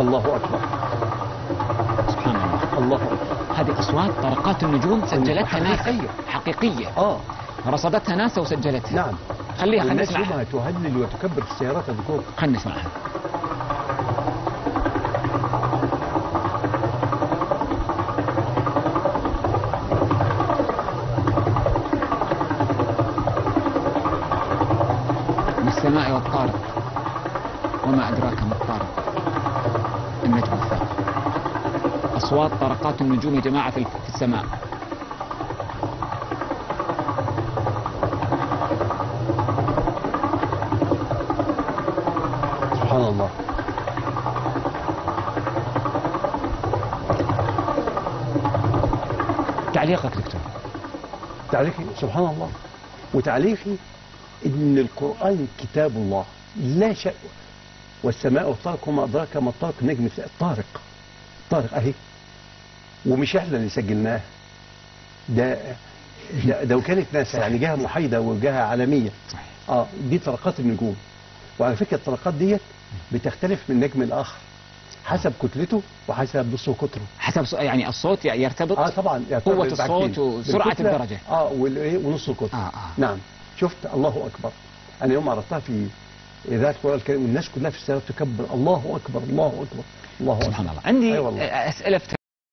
الله أكبر. سبحان الله. الله أكبر. هذه أصوات طرقات النجوم سجلتها ناس حقيقية. رصدتها ناس وسجلتها. نعم. خلينا نسمعها. والناس تهلل وتكبر في السيارات يا دكتور. خلينا نسمعها. السماء والطارق وما أدراك ما الطارق النجم الثاقب. أصوات طرقات النجوم يا جماعة في السماء. سبحان الله. تعليقك دكتور؟ تعليقي سبحان الله، وتعليقي إن القرآن كتاب الله لا شيء. والسماء والطارق وما أدراك ما الطارق نجم الطارق. طارق أهي، ومش إحنا اللي سجلناه، ده وكالة ناسا، يعني جهة محايدة وجهة عالمية. دي طرقات النجوم. وعلى فكرة الطرقات ديت بتختلف من نجم الآخر حسب كتلته وحسب نص قطره. حسب يعني الصوت يرتبط. طبعا قوة الصوت وسرعة الدرجة. ونص القطر. نعم. شفت؟ الله أكبر. أنا يوم عرضتها في إذاعة القرآن الكريم والناس كلها في السيارات تكبر الله أكبر الله أكبر الله أكبر. سبحان الله. عندي أسئلة